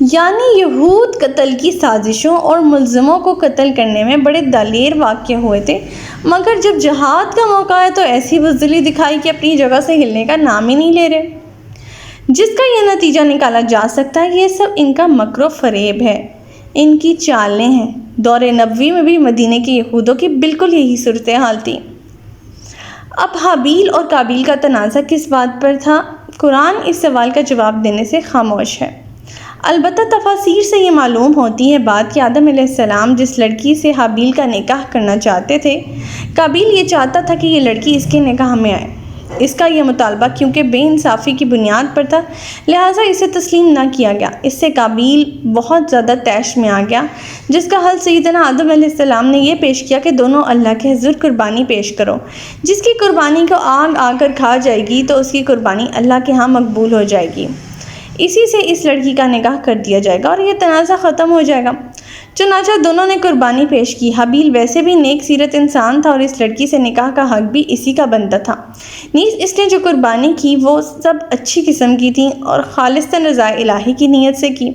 یعنی یہود قتل کی سازشوں اور ملزموں کو قتل کرنے میں بڑے دلیر واقع ہوئے تھے، مگر جب جہاد کا موقع ہے تو ایسی بزدلی دکھائی کہ اپنی جگہ سے ہلنے کا نام ہی نہیں لے رہے، جس کا یہ نتیجہ نکالا جا سکتا ہے یہ سب ان کا مکر و فریب ہے، ان کی چالیں ہیں۔ دور نبوی میں بھی مدینے کے یہودوں کی بالکل یہی صورتحال تھی۔ اب حابیل اور قابیل کا تنازع کس بات پر تھا؟ قرآن اس سوال کا جواب دینے سے خاموش ہے۔ البتہ تفاسیر سے یہ معلوم ہوتی ہے بات کہ آدم علیہ السلام جس لڑکی سے حابیل کا نکاح کرنا چاہتے تھے، قابیل یہ چاہتا تھا کہ یہ لڑکی اس کے نکاح میں آئے۔ اس کا یہ مطالبہ کیونکہ بے انصافی کی بنیاد پر تھا، لہٰذا اسے تسلیم نہ کیا گیا۔ اس سے قابیل بہت زیادہ طیش میں آ گیا، جس کا حل سیدنا آدم علیہ السلام نے یہ پیش کیا کہ دونوں اللہ کے حضور قربانی پیش کرو۔ جس کی قربانی کو آگ آ کر کھا جائے گی تو اس کی قربانی اللہ کے ہاں مقبول ہو جائے گی۔ اسی سے اس لڑکی کا نکاح کر دیا جائے گا اور یہ تنازع ختم ہو جائے گا۔ چنانچہ دونوں نے قربانی پیش کی۔ حابیل ویسے بھی نیک سیرت انسان تھا اور اس لڑکی سے نکاح کا حق بھی اسی کا بنتا تھا، نیز اس نے جو قربانی کی وہ سب اچھی قسم کی تھیں اور خالصتاً رضا الہی کی نیت سے کی،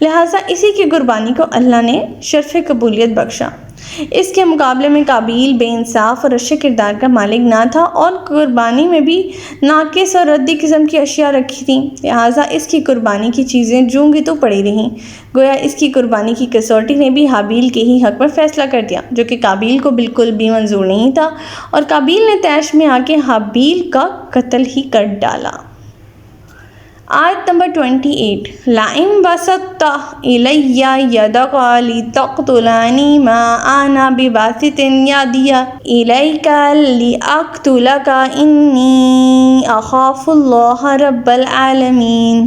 لہٰذا اسی کی قربانی کو اللہ نے شرف قبولیت بخشا۔ اس کے مقابلے میں قابیل بے انصاف اور رشے کردار کا مالک نہ تھا اور قربانی میں بھی ناقص اور ردی قسم کی اشیاء رکھی تھیں، لہٰذا اس کی قربانی کی چیزیں جوں کی تو پڑی رہیں۔ گویا اس کی قربانی کی کسوٹی نے بھی حابیل کے ہی حق میں فیصلہ کر دیا، جو کہ قابیل کو بالکل بھی منظور نہیں تھا، اور قابیل نے طیش میں آ کے حابیل کا قتل ہی کر ڈالا۔ آیت نمبر 28۔ لَئِن بَسَطتَ إِلَيَّ يَدَكَ لِتَقْتُلَنِي مَا أَنَا بِبَاسِطٍ يَدِيَ إِلَيْكَ لِأَقْتُلَكَ إِنِّي أَخَافُ اللَّهَ رَبَّ الْعَالَمِينَ۔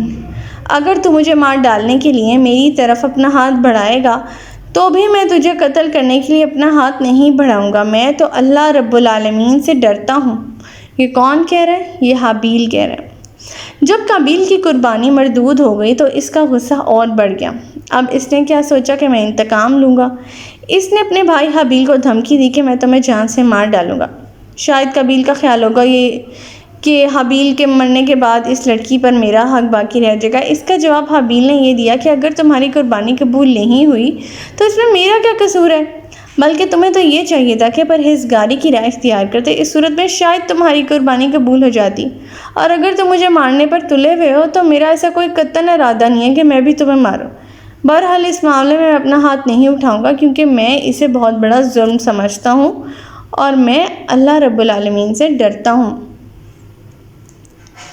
اگر تو مجھے مار ڈالنے کے لیے میری طرف اپنا ہاتھ بڑھائے گا تو بھی میں تجھے قتل کرنے کے لیے اپنا ہاتھ نہیں بڑھاؤں گا، میں تو اللہ رب العالمین سے ڈرتا ہوں۔ یہ کون کہہ رہا ہے؟ یہ حابیل کہہ رہا ہے۔ جب قابیل کی قربانی مردود ہو گئی تو اس کا غصہ اور بڑھ گیا۔ اب اس نے کیا سوچا کہ میں انتقام لوں گا۔ اس نے اپنے بھائی حابیل کو دھمکی دی کہ میں تمہیں جان سے مار ڈالوں گا۔ شاید قابیل کا خیال ہوگا یہ کہ حابیل کے مرنے کے بعد اس لڑکی پر میرا حق باقی رہ جائے گا۔ اس کا جواب حابیل نے یہ دیا کہ اگر تمہاری قربانی قبول نہیں ہوئی تو اس میں میرا کیا قصور ہے، بلکہ تمہیں تو یہ چاہیے تھا کہ پرہیزگاری کی راہ اختیار کرتے، اس صورت میں شاید تمہاری قربانی قبول ہو جاتی، اور اگر تم مجھے مارنے پر تلے ہوئے ہو تو میرا ایسا کوئی قطعاً ارادہ نہیں ہے کہ میں بھی تمہیں ماروں۔ بہرحال اس معاملے میں اپنا ہاتھ نہیں اٹھاؤں گا کیونکہ میں اسے بہت بڑا ظلم سمجھتا ہوں اور میں اللہ رب العالمین سے ڈرتا ہوں۔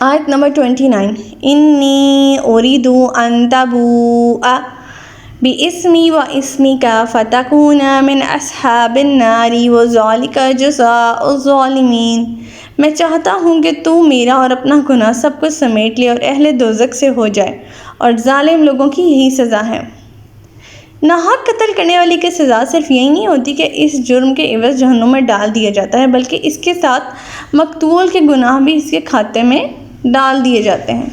آیت نمبر 29۔ انی اریدُ ان تبوء بِاسْمِی وَاسْمِکَ فَتَکُونَ مِنْ أَصْحَابِ النَّارِ وَذَلِکَ جَزَاءُ الظَّالِمِینَ۔ میں چاہتا ہوں کہ تو میرا اور اپنا گناہ سب کچھ سمیٹ لے اور اہل دوزخ سے ہو جائے، اور ظالم لوگوں کی یہی سزا ہے۔ ناحق قتل کرنے والے کی سزا صرف یہی نہیں ہوتی کہ اس جرم کے عوض جہنم میں ڈال دیا جاتا ہے، بلکہ اس کے ساتھ مقتول کے گناہ بھی اس کے کھاتے میں ڈال دیے جاتے ہیں۔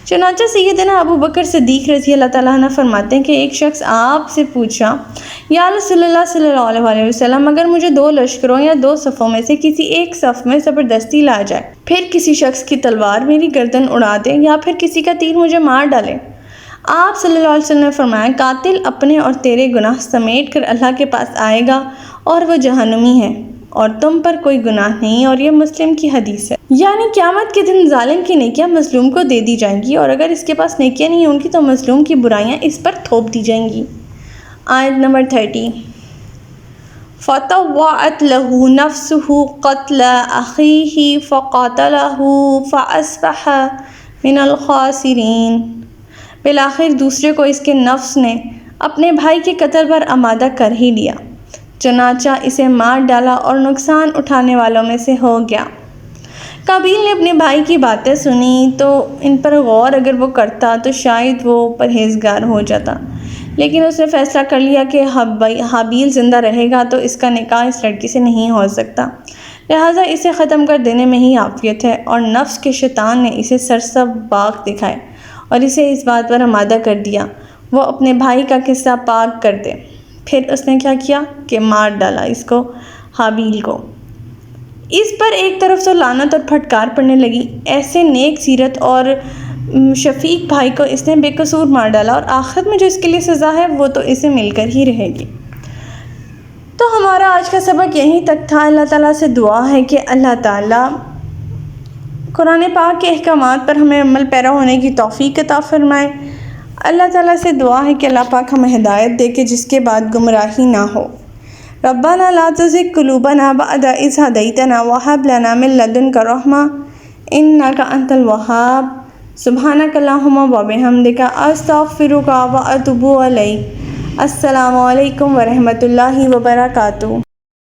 چنانچہ سیدنا ابو بکر صدیق رضی اللہ تعالیٰ عنہ فرماتے ہیں کہ ایک شخص آپ سے پوچھا، یا رسول اللہ صلی اللہ علیہ وسلم، اگر مجھے 2 لشکروں یا 2 صفوں میں سے کسی ایک صف میں زبردستی لا جائے، پھر کسی شخص کی تلوار میری گردن اڑا دے یا پھر کسی کا تیر مجھے مار ڈالے، آپ صلی اللہ علیہ وسلم نے فرمایا، قاتل اپنے اور تیرے گناہ سمیٹ کر اللہ کے پاس آئے گا اور وہ جہنمی ہے، اور تم پر کوئی گناہ نہیں، اور یہ مسلم کی حدیث ہے۔ یعنی قیامت کے دن ظالم کی نیکیاں مظلوم کو دے دی جائیں گی، اور اگر اس کے پاس نیکیاں نہیں ہوں گی تو مظلوم کی برائیاں اس پر تھوپ دی جائیں گی۔ آیت نمبر 30۔ فَطَوَّعَتْ لَهُ نَفْسُهُ قَتْلَ أَخِيهِ فَقَتَلَهُ فَأَصْبَحَ مِنَ الْخَاسِرِينَ۔ بالآخر دوسرے کو اس کے نفس نے اپنے بھائی کے قتل پر آمادہ کر ہی لیا، چنانچہ اسے مار ڈالا اور نقصان اٹھانے والوں میں سے ہو گیا۔ قابیل نے اپنے بھائی کی باتیں سنی تو ان پر غور اگر وہ کرتا تو شاید وہ پرہیزگار ہو جاتا، لیکن اس نے فیصلہ کر لیا کہ حابیل زندہ رہے گا تو اس کا نکاح اس لڑکی سے نہیں ہو سکتا، لہٰذا اسے ختم کر دینے میں ہی عافیت ہے، اور نفس کے شیطان نے اسے سرسبز باغ دکھائے اور اسے اس بات پر آمادہ کر دیا وہ اپنے بھائی کا قصہ پاک کر دے۔ پھر اس نے کیا کیا کہ مار ڈالا اس کو، حابیل کو۔ اس پر ایک طرف سے لعنت اور پھٹکار پڑنے لگی۔ ایسے نیک سیرت اور شفیق بھائی کو اس نے بے قصور مار ڈالا اور آخرت میں جو اس کے لیے سزا ہے وہ تو اسے مل کر ہی رہے گی۔ تو ہمارا آج کا سبق یہیں تک تھا۔ اللہ تعالیٰ سے دعا ہے کہ اللہ تعالیٰ قرآن پاک کے احکامات پر ہمیں عمل پیرا ہونے کی توفیق عطا فرمائے۔ اللہ تعالیٰ سے دعا ہے کہ اللہ پاک ہمیں ہدایت دے کہ جس کے بعد گمراہی نہ ہو۔ ربنا لا تزغ قلوبنا بعد إذ هديتنا وهب لنا من لدنك رحمة إنك أنت الوهاب سبحانك اللهم وبحمدك أستغفرك وأتوب إليك۔ السلام علیکم ورحمۃ اللہ وبرکاتہ۔